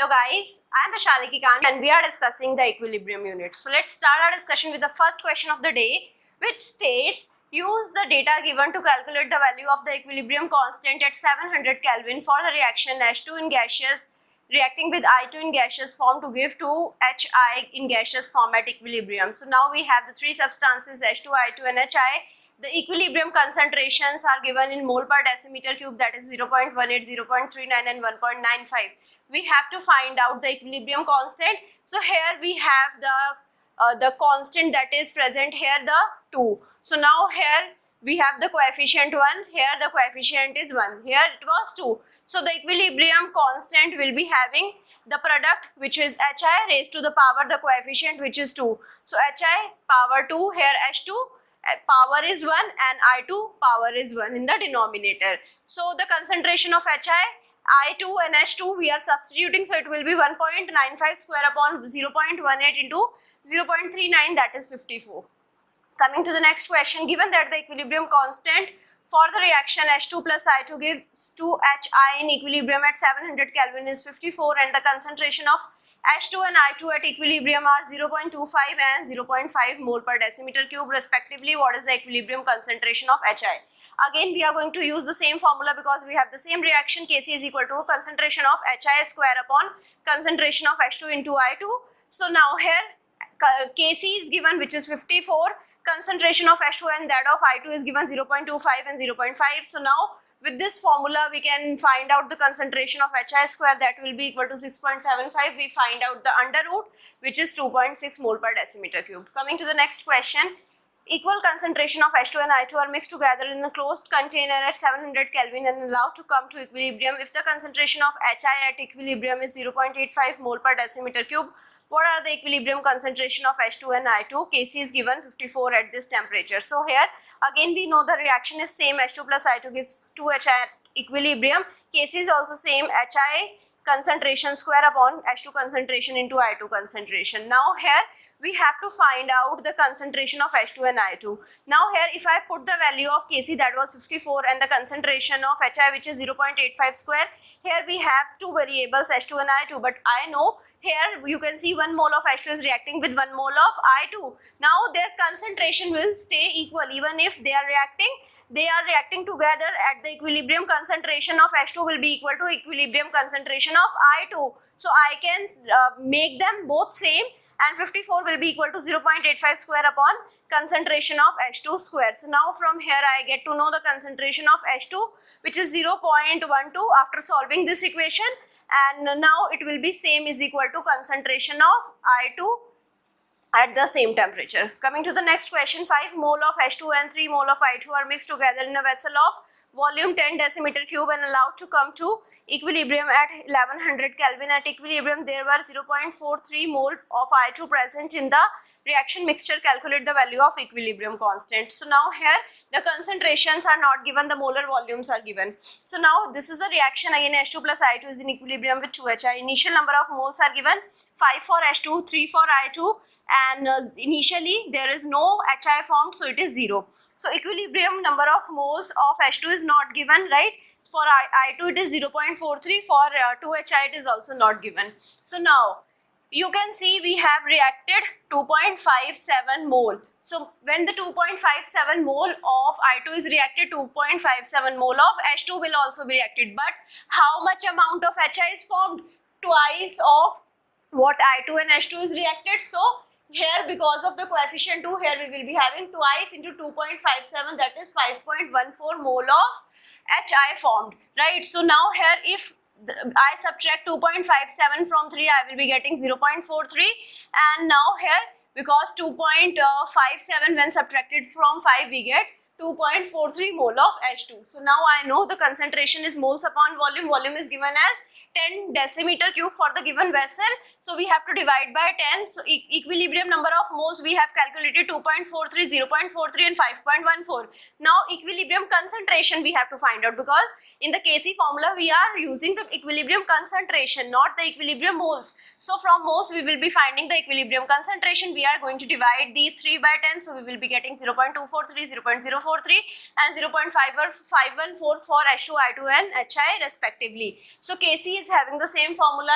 Hello guys, I am Vaishali Kant and we are discussing the equilibrium unit. So let's start our discussion with the first question of the day, which states use the data given to calculate the value of the equilibrium constant at 700 Kelvin for the reaction H2 in gaseous reacting with I2 in gaseous form to give 2HI in gaseous form at equilibrium. So now we have the three substances H2, I2 and HI. The equilibrium concentrations are given in mole per decimeter cube, that is 0.18, 0.39 and 1.95. We have to find out the equilibrium constant. So here we have the constant that is present here, the 2. So now here we have the coefficient 1, here the coefficient is 1, here it was 2. So the equilibrium constant will be having the product which is Hi raised to the power the coefficient which is 2. So Hi power 2, here H2 power is 1 and I2 power is 1 in the denominator. So the concentration of I2 and H2 we are substituting, so it will be 1.95 square upon 0.18 into 0.39, that is 54. Coming to the next question, given that the equilibrium constant for the reaction H2 plus I2 gives 2HI in equilibrium at 700 Kelvin is 54 and the concentration of H2 and I2 at equilibrium are 0.25 and 0.5 mole per decimeter cube respectively, what is the equilibrium concentration of HI? Again we are going to use the same formula because we have the same reaction. Kc is equal to concentration of HI square upon concentration of H2 into I2. So now here Kc is given which is 54, concentration of H2 and that of I2 is given 0.25 and 0.5. So now with this formula we can find out the concentration of HI square, that will be equal to 6.75. We find out the under root which is 2.6 mole per decimeter cube. Coming to the next question, equal concentration of H2 and I2 are mixed together in a closed container at 700 Kelvin and allowed to come to equilibrium if the concentration of HI at equilibrium is 0.85 mole per decimeter cube. What are the equilibrium concentration of H2 and I2? Kc is given 54 at this temperature. So here again we know the reaction is same, H2 plus I2 gives 2HI at equilibrium. Kc is also same, HI concentration square upon H2 concentration into I2 concentration. Now here we have to find out the concentration of H2 and I2. Now here if I put the value of Kc, that was 54, and the concentration of HI which is 0.85 square, here we have two variables H2 and I2, but I know here you can see 1 mole of H2 is reacting with 1 mole of I2. Now their concentration will stay equal even if they are reacting together at the equilibrium. Concentration of H2 will be equal to equilibrium concentration of I2. So I can make them both same, and 54 will be equal to 0.85 square upon concentration of H2 square. So now from here I get to know the concentration of H2 which is 0.12 after solving this equation, and now it will be same is equal to concentration of I2 at the same temperature. Coming to the next question, 5 mole of H2 and 3 mole of I2 are mixed together in a vessel of volume 10 decimeter cube and allowed to come to equilibrium at 1100 Kelvin. At equilibrium there were 0.43 mole of I2 present in the reaction mixture. Calculate the value of equilibrium constant. So now here the concentrations are not given, the molar volumes are given. So now this is a reaction, again H2 plus I2 is in equilibrium with 2HI. Initial number of moles are given, 5 for H2, 3 for I2, and initially there is no HI formed, so it is 0. So equilibrium number of moles of H2 is not given, right? For I2 it is 0.43, for 2HI it is also not given. So now you can see we have reacted 2.57 mole. So when the 2.57 mole of I2 is reacted, 2.57 mole of H2 will also be reacted. But how much amount of HI is formed? Twice of what I2 and H2 is reacted. So here because of the coefficient 2, here we will be having twice into 2.57, that is 5.14 mole of HI formed, right? So now here if I subtract 2.57 from 3, I will be getting 0.43, and now here because 2.57 when subtracted from 5 we get 2.43 mole of H2. So now I know the concentration is moles upon volume. Volume is given as 10 decimeter cube for the given vessel. So we have to divide by 10. So equilibrium number of moles we have calculated 2.43, 0.43 and 5.14. Now equilibrium concentration we have to find out, because in the Kc formula we are using the equilibrium concentration, not the equilibrium moles. So from moles we will be finding the equilibrium concentration. We are going to divide these 3 by 10. So we will be getting 0.243, 0.043 and 0.514 for H2, I2 and HI respectively. So Kc is having the same formula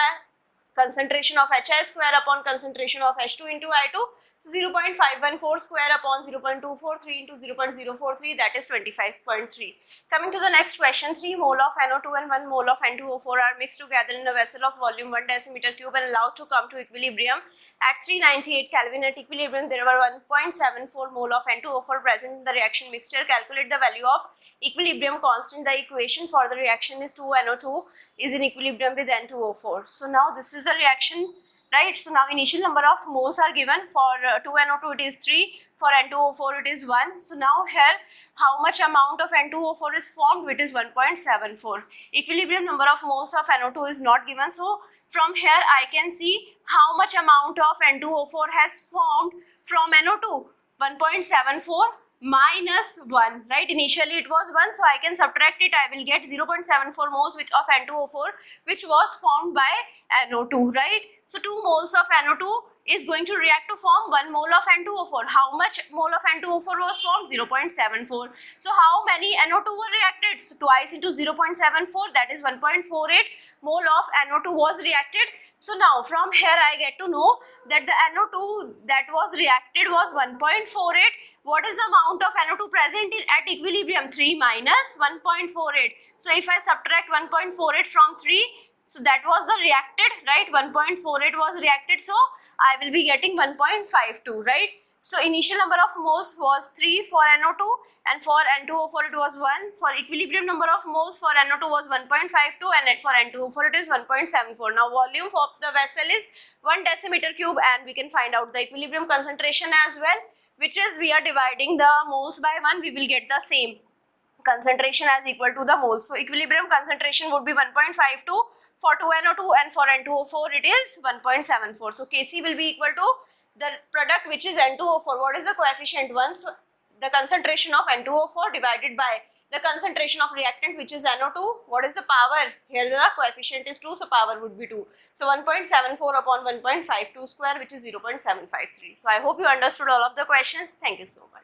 concentration of HI square upon concentration of H2 into I2. So 0.514 square upon 0.243 into 0.043, that is 25.3. Coming to the next question, 3 mole of NO2 and 1 mole of N2O4 are mixed together in a vessel of volume 1 decimeter cube and allowed to come to equilibrium. At 398 Kelvin at equilibrium, there were 1.74 mole of N2O4 present in the reaction mixture. Calculate the value of equilibrium constant. The equation for the reaction is 2NO2 is in equilibrium with N2O4. So now this is the reaction, right? So now initial number of moles are given. For 2NO2 it is 3, for N2O4 it is 1. So now here how much amount of N2O4 is formed, which is 1.74. Equilibrium number of moles of NO2 is not given. So from here I can see how much amount of N2O4 has formed from NO2. 1.74 minus 1, right? Initially it was 1, so I can subtract it. I will get 0.74 moles which of N2O4 which was formed by NO2, right? So 2 moles of NO2 is going to react to form 1 mole of N2O4. How much mole of N2O4 was formed? 0.74. So how many NO2 were reacted? So twice into 0.74, that is 1.48 mole of NO2 was reacted. So now from here I get to know that the NO2 that was reacted was 1.48. What is the amount of NO2 present at equilibrium? 3 minus 1.48. So if I subtract 1.48 from 3, so that was the reacted, right? 1.48 was reacted, so I will be getting 1.52, right? So initial number of moles was 3 for NO2 and for N2O4 it was 1. For equilibrium number of moles for NO2 was 1.52 and for N2O4 it is 1.74. Now volume of the vessel is 1 decimeter cube and we can find out the equilibrium concentration as well, which is we are dividing the moles by 1, we will get the same concentration as equal to the moles. So equilibrium concentration would be 1.52 for 2NO2 and for N2O4 it is 1.74. So Kc will be equal to the product which is N2O4. What is the coefficient? 1. So the concentration of N2O4 divided by the concentration of reactant which is NO2. What is the power? Here the coefficient is 2, so power would be 2. So 1.74 upon 1.52 square, which is 0.753. So I hope you understood all of the questions. Thank you so much.